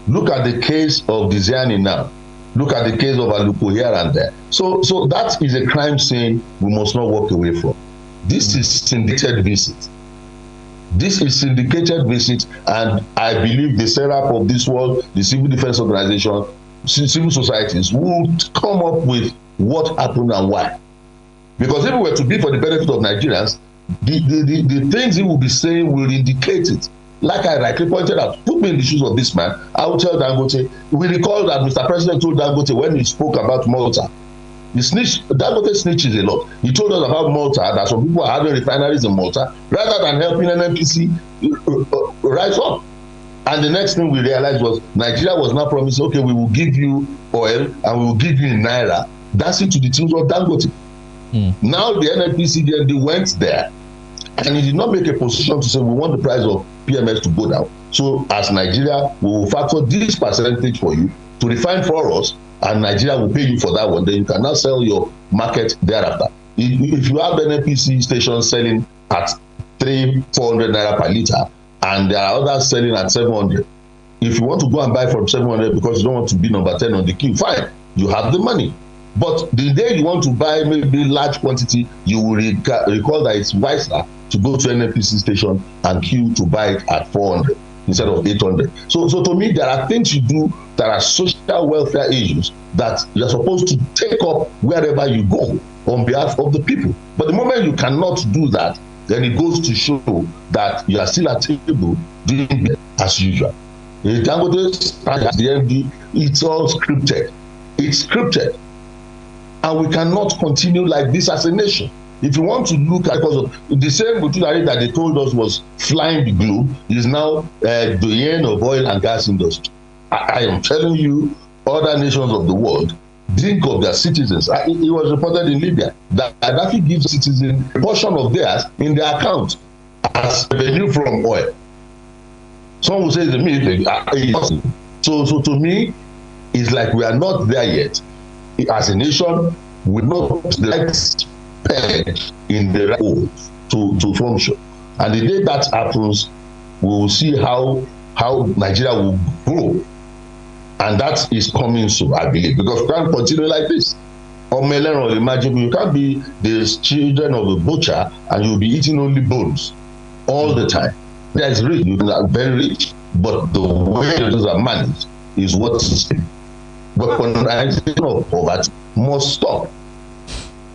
Look at the case of Diziani now. Look at the case of Aluko here and there. So that is a crime scene we must not walk away from. This is syndicated visit. This is syndicated visit, and I believe the setup of this world, the civil defense organization, civil societies will come up with what happened and why. Because if it were to be for the benefit of Nigerians, the things he will be saying will indicate it. Like I rightly pointed out, put me in the shoes of this man, I will tell Dangote, we recall that Mr. President told Dangote when he spoke about Malta, Dangote snitches a lot. He told us about Malta, that some people are having refineries in Malta, rather than helping NNPC rise up. And the next thing we realized was Nigeria was now promising, okay, we will give you oil and we will give you in Naira, dancing to the tunes of Dangote. Now the NNPC, they went there, and he did not make a position to say we want the price of PMS to go down. So as Nigeria, we will factor this percentage for you to refine for us, and Nigeria will pay you for that one. Then you can now sell your market thereafter. If you have NNPC stations selling at 300-400 naira per liter, and there are others selling at 700, if you want to go and buy from 700 because you don't want to be number 10 on the queue, fine, you have the money. But the day you want to buy maybe large quantity, you will recall that it's wiser to go to an NNPC station and queue to buy it at 400 instead of 800. So to me, there are things you do that are social welfare issues that you're supposed to take up wherever you go on behalf of the people. But the moment you cannot do that, then it goes to show that you are still at table doing it as usual. Dangote at the MD, it's all scripted. It's scripted. And we cannot continue like this as a nation. If you want to look at, because of the same Butunari that they told us was flying the globe is now the end of oil and gas industry. I am telling you, other nations of the world think of their citizens. It was reported in Libya that Gaddafi gives citizens a portion of theirs in their account as revenue from oil. Some will say it's a myth. So to me, it's like we are not there yet. As a nation, we not like spend in the right way to function. And the day that happens, we will see how Nigeria will grow. And that is coming soon, I believe, because we can't continue like this. Imagine you can't be the children of a butcher and you'll be eating only bones all the time. That is rich, you are very rich, but the way those are managed is what is. But weaponization of poverty must stop.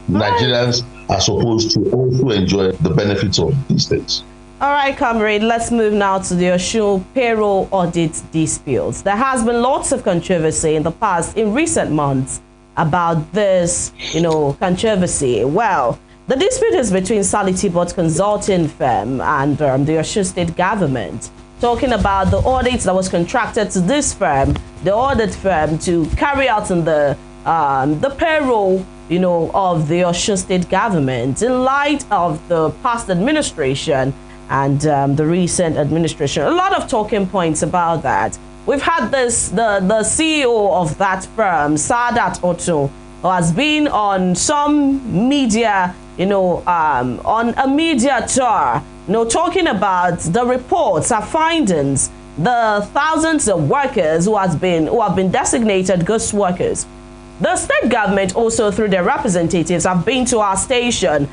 Nigerians are supposed to also enjoy the benefits of these things. All right, Comrade, let's move now to the Osun payroll audit disputes. There has been lots of controversy in the past, in recent months, about this, controversy. Well, the dispute is between Sally Tibot Consulting Firm and the Osun State government, talking about the audit that was contracted to this firm, the audit firm, to carry out in the payroll, of the Osun State government in light of the past administration and the recent administration. A lot of talking points about that. We've had the CEO of that firm, Sadat Otto, who has been on some media, on a media tour, talking about the reports, our findings, the thousands of workers who have been designated ghost workers, The state government also, through their representatives, have been to our station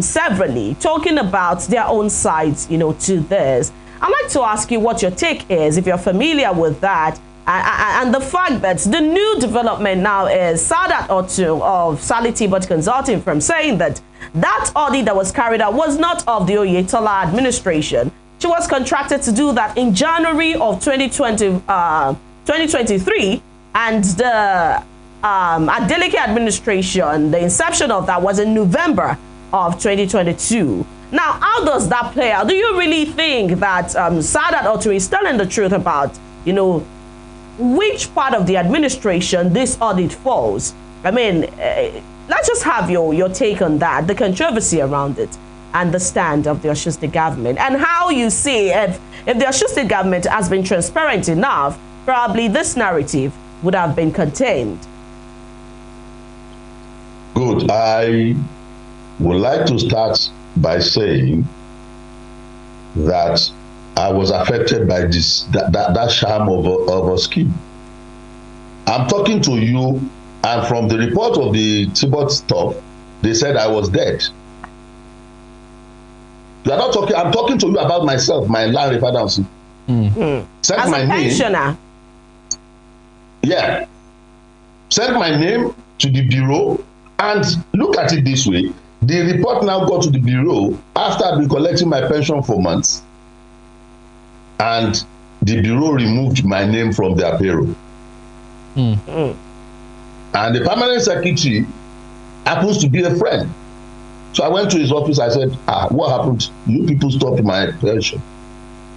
severally, talking about their own sides, to this. I'd like to ask you what your take is, if you're familiar with that, and the fact that the new development now is Sadat Otu of Sally Tibot Consulting from saying that that audit that was carried out was not of the Oyetola administration. She was contracted to do that in January of 2023, and the Adeleke administration, the inception of that was in November of 2022. Now, how does that play out? Do you really think that Sadat Otu is telling the truth about, which part of the administration this audit falls? I mean, let's just have your take on that, the controversy around it, and the stand of the Osun State government, and how you see if the Osun State government has been transparent enough, probably this narrative would have been contained. Good. I would like to start by saying that I was affected by that sham of a scheme. I'm talking to you, and from the report of the Tibot stuff, they said I was dead. You are not talking. I'm talking to you about myself, my Lanre Fadahunsi. Send as my a pensioner. Name. Yeah. Send my name to the bureau, and look at it this way. The report now got to the bureau after I've been collecting my pension for months, and the bureau removed my name from their payroll. And the permanent secretary happens to be a friend. So I went to his office. I said, what happened? You people stopped my pension.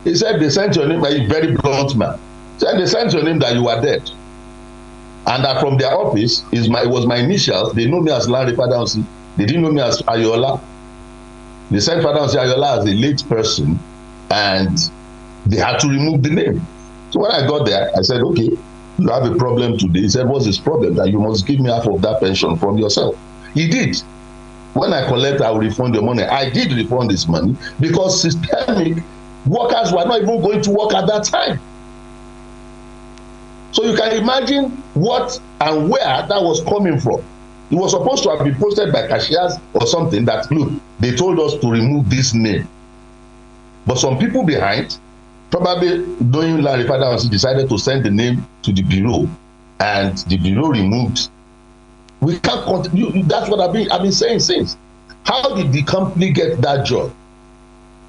He said, they sent your name, a very blunt man. He said, they sent your name that you are dead. And that from their office, it was my initials. They know me as Lanre Fadahunsi. They didn't know me as Ayola. They sent Fadahunsi Ayola as a late person, and they had to remove the name. So when I got there, I said, okay, you have a problem today. He said, what's this problem? That you must give me half of that pension from yourself. He did. When I collect, I will refund your money. I did refund this money because systemic workers were not even going to work at that time. So you can imagine what and where that was coming from. It was supposed to have been posted by cashiers or something that, look, they told us to remove this name. But some people behind, probably knowing Lanre Fadahunsi, decided to send the name to the bureau, and the bureau removed. We can't continue. That's what I've been saying since. How did the company get that job?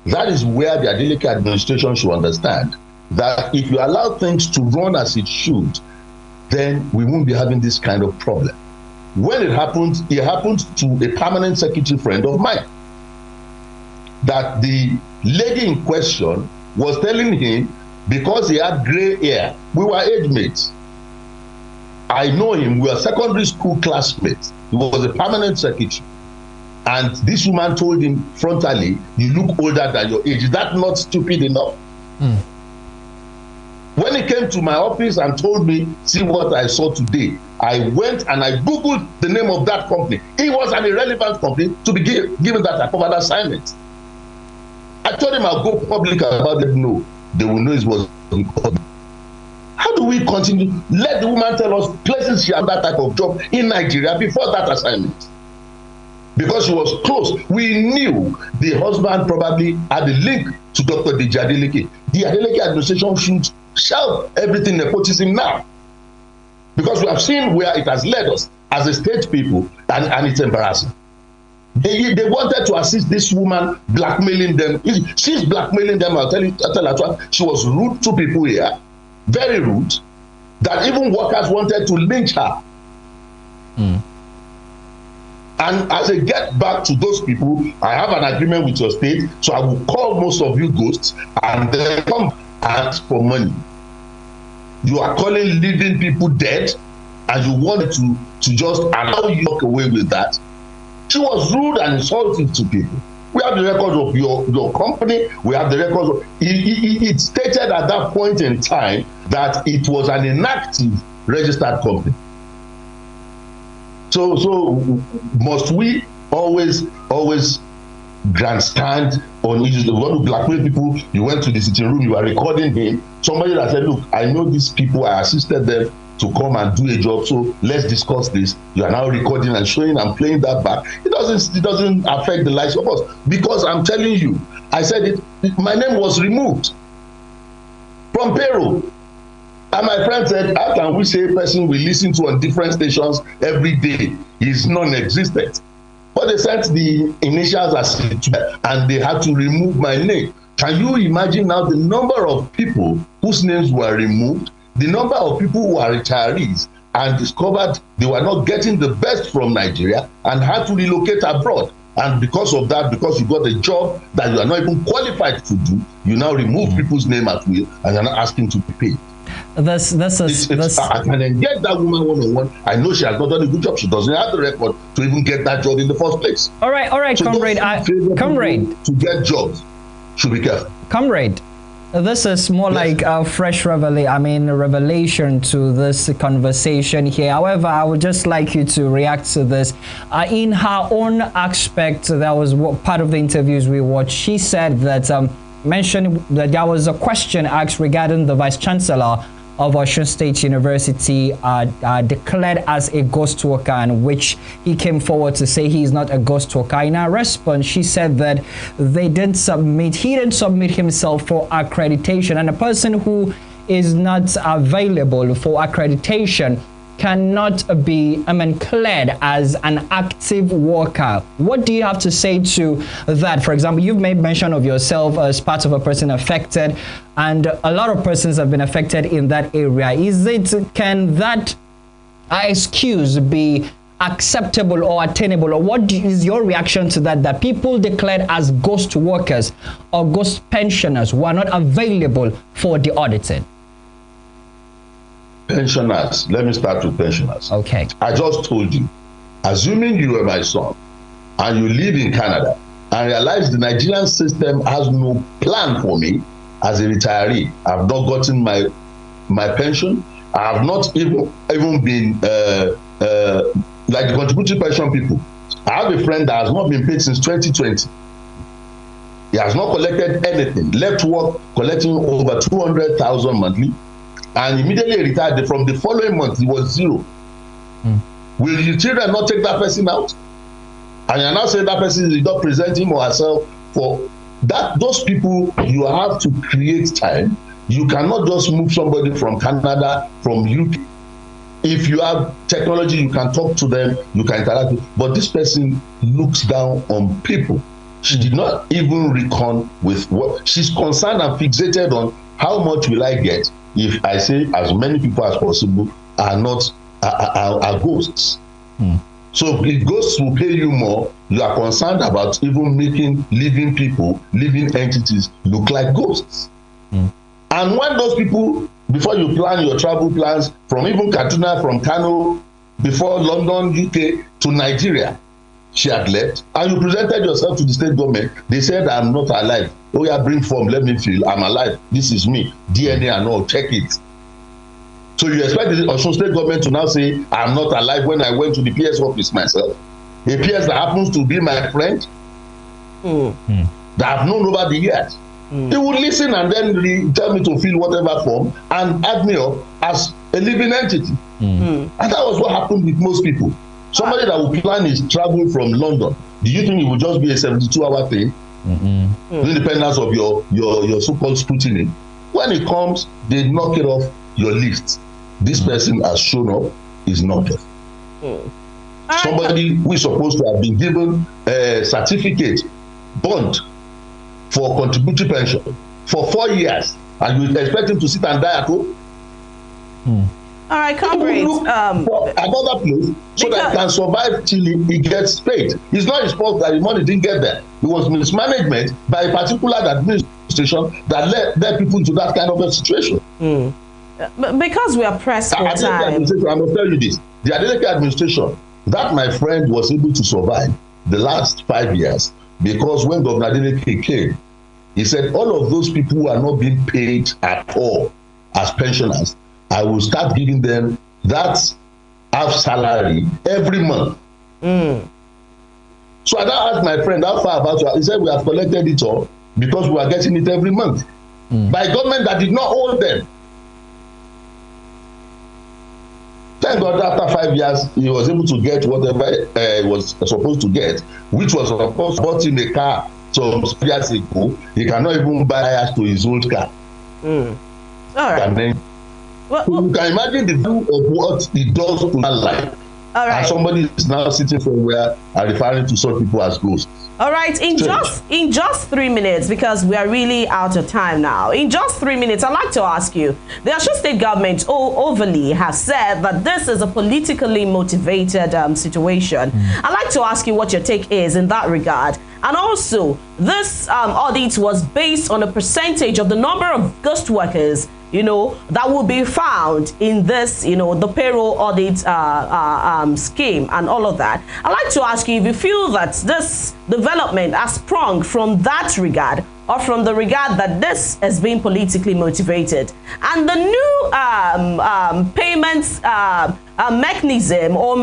That is where the Adeleke administration should understand that if you allow things to run as it should, then we won't be having this kind of problem. When it happened to a permanent secretary friend of mine, that the lady in question was telling him, because he had gray hair, we were age mates. I know him, we were secondary school classmates. He was a permanent secretary. And this woman told him frontally, you look older than your age. Is that not stupid enough? When he came to my office and told me, see what I saw today, I went and I Googled the name of that company. It was an irrelevant company to be given that type of an assignment. I told him I'll go public about it. No, they will know it was because. How do we continue? Let the woman tell us places she had that type of job in Nigeria before that assignment. Because she was close. We knew the husband probably had a link to Dr. Adeleke. The Adeleke administration should shelve everything nepotism now. Because we have seen where it has led us as a state people, and it's embarrassing. They wanted to assist this woman, blackmailing them. She's blackmailing them. I'll tell her, she was rude to people here. Very rude, that even workers wanted to lynch her. And as I get back to those people, I have an agreement with your state, so I will call most of you ghosts and then come ask for money. You are calling living people dead, and you wanted to just allow you to walk away with that. She was rude and insulting to people. We have the records of your company. We have the records of it stated at that point in time that it was an inactive registered company. So must we always grandstand on issues? You want to blackmail people, you went to the sitting room, you are recording him. Somebody that said, look, I know these people, I assisted them to come and do a job, so let's discuss this. You are now recording and showing and playing that back. It doesn't affect the lives of us, because I'm telling you, I said it, my name was removed from payroll. And my friend said, how can we say a person we listen to on different stations every day is non-existent? But they sent the initials as and they had to remove my name. Can you imagine now the number of people whose names were removed, the number of people who are retirees and discovered they were not getting the best from Nigeria and had to relocate abroad? And because of that, because you got a job that you are not even qualified to do, you now remove people's name at will and you're not asking to be paid. I can get that woman one-on-one. I know she has not done a good job. She doesn't have the record to even get that job in the first place. All right, so Comrade. Comrade, to get jobs should be careful. Comrade, this is more like a fresh revelation to this conversation here. However, I would just like you to react to this. In her own aspect, that was what part of the interviews we watched. She said that mentioned that there was a question asked regarding the Vice Chancellor of Osun State University declared as a ghost worker, and which he came forward to say he is not a ghost worker. In her response, she said that he didn't submit himself for accreditation, and a person who is not available for accreditation cannot be cleared as an active worker. What do you have to say to that? For example, you've made mention of yourself as part of a person affected, and a lot of persons have been affected in that area. Can that excuse be acceptable or attainable, or what is your reaction to that people declared as ghost workers or ghost pensioners who are not available for the auditing? Pensioners, let me start with pensioners. Okay. I just told you, assuming you were my son and you live in Canada and realize the Nigerian system has no plan for me as a retiree, I've not gotten my pension, I have not even been like the contributory pension people. I have a friend that has not been paid since 2020. He has not collected anything, left work collecting over 200,000 monthly, and immediately retired. From the following month, he was zero. Will your children not take that person out? And you're now saying that person is not presenting him or herself for that. Those people, you have to create time. You cannot just move somebody from Canada, from UK. If you have technology, you can talk to them, you can interact with. But this person looks down on people. She did not even reckon with what she's concerned and fixated on. How much will I get if I say as many people as possible are ghosts? So if ghosts will pay you more, you are concerned about even making living people, living entities look like ghosts. And when those people, before you plan your travel plans from even Kaduna, from Kano, before London, UK to Nigeria, she had left, and you presented yourself to the state government, they said, I'm not alive. Oh yeah, bring form, let me feel I'm alive. This is me, DNA and all, check it. So you expect the Osun state government to now say, I'm not alive when I went to the PS office myself. A PS that happens to be my friend, that I've known over the years. They would listen and then tell me to fill whatever form and add me up as a living entity. And that was what happened with most people. Somebody that will plan his travel from London, do you think it will just be a 72-hour thing? Independence of your so-called scrutiny. When it comes, they knock it off your list. This person has shown up, is not there. Somebody who is supposed to have been given a certificate, bond for contributory pension for 4 years, and you expect him to sit and die at home? All right, comrades. Another place so that he can survive till he gets paid. It's not his fault that the money didn't get there. It was mismanagement by a particular administration that led people into that kind of a situation. Because we are pressed for time. I must tell you this. The Adeleke administration, that my friend was able to survive the last 5 years, because when Governor Adeleke came, he said all of those people who are not being paid at all as pensioners, I will start giving them that half salary every month. So I now asked my friend, how far about you? He said, we have collected it all because we are getting it every month by government that did not hold them. Thank God after 5 years, he was able to get whatever he was supposed to get, which was, of course, bought in a car some years ago. He cannot even buy tires to his old car. All right. And then, you can imagine the view of what he does to that life. All right. And somebody is now sitting somewhere and referring to such people as ghosts. All right, in just 3 minutes, because we are really out of time now. In just 3 minutes, I'd like to ask you, the Osun State government overly has said that this is a politically motivated situation. I'd like to ask you what your take is in that regard. And also, this audit was based on a percentage of the number of ghost workers, you know, that will be found in this, you know, the payroll audit scheme and all of that. I'd like to ask you if you feel that this development has sprung from that regard, or from the regard that this has been politically motivated. And the new payments mechanism, or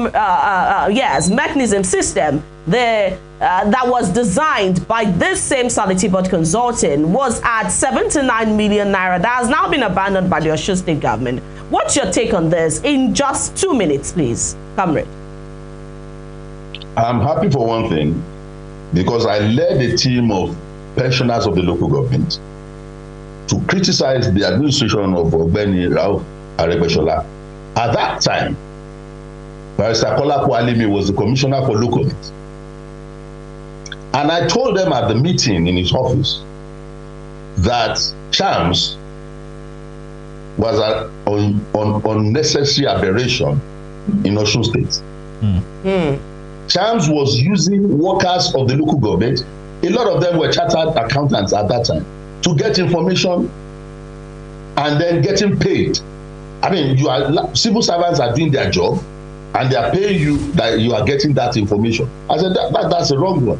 mechanism system that was designed by this same Salitibot Consulting was at 79 million naira. That has now been abandoned by the Osun State government. What's your take on this in just 2 minutes, please, Comrade? I'm happy for one thing, because I led a team of pensioners of the local government to criticize the administration of Ogbeni Rao Aregbesola. At that time, Barrister Kola Alimi was the commissioner for local government. And I told them at the meeting in his office that Chams was an unnecessary aberration in Osun State. Chams was using workers of the local government. A lot of them were chartered accountants at that time, to get information and then getting paid. I mean, civil servants are doing their job and they are paying you that you are getting that information. I said that's a wrong one.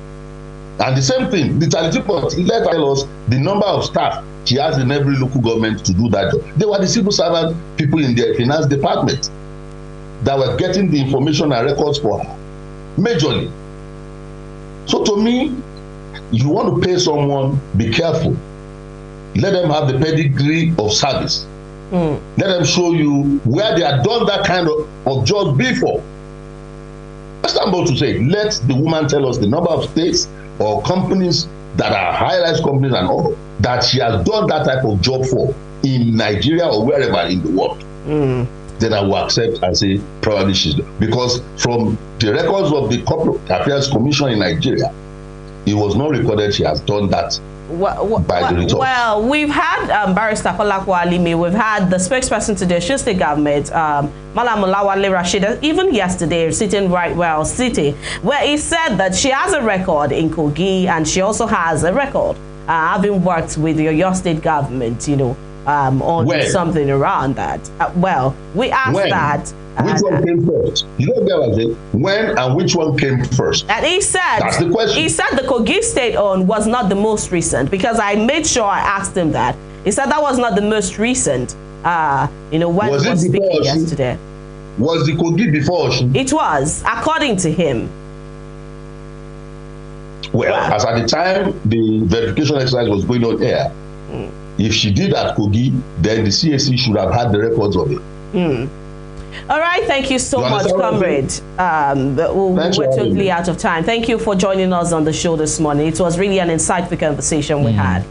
And the same thing, the Salitibot let tell us the number of staff she has in every local government to do that job. They were the civil servant people in the finance department that were getting the information and records for her, majorly. So to me, you want to pay someone, be careful. Let them have the pedigree of service. Let them show you where they have done that kind of job before. That's not about to say, let the woman tell us the number of states or companies that are high-rise companies and all that she has done that type of job for in Nigeria or wherever in the world. Then I will accept and say probably she's, because from the records of the Public Affairs Commission in Nigeria, it was not recorded she has done that. By the return. Well, we've had Barrister Kola Alimi, we've had the spokesperson to the Osun State government, Malam Olawale Rashida, even yesterday, sitting right where I was sitting, where he said that she has a record in Kogi and she also has a record having worked with the Osun State government, you know, on something around that. Well, we asked that. Which one came first? You don't get what I'm saying? When and which one came first? And he said, that's the question. He said the Kogi State one was not the most recent, because I made sure I asked him that. He said that was not the most recent. You know, when he was speaking yesterday. Was the Kogi before Osun? It was, according to him. Well, as at the time the verification exercise was going on here, if she did at Kogi, then the CAC should have had the records of it. All right, thank you so much, Comrade. We're totally out of time. Thank you for joining us on the show this morning. It was really an insightful conversation we had.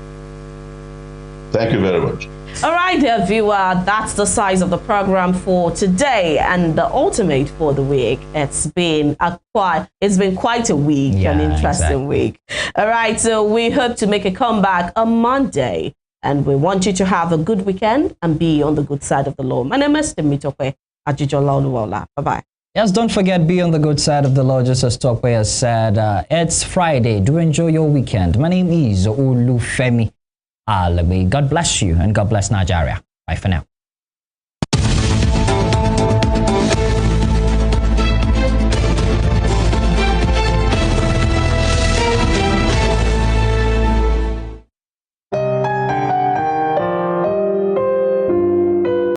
Thank you very much. All right, dear viewer, that's the size of the program for today and the ultimate for the week. It's been quite a week, an interesting week. All right, so we hope to make a comeback on Monday, and we want you to have a good weekend and be on the good side of the law. My name is Temitope. Bye-bye. Yes, don't forget, be on the good side of the law, just as Tokwe has said. It's Friday. Do enjoy your weekend. My name is Olufemi Alabi. God bless you and God bless Nigeria. Bye for now.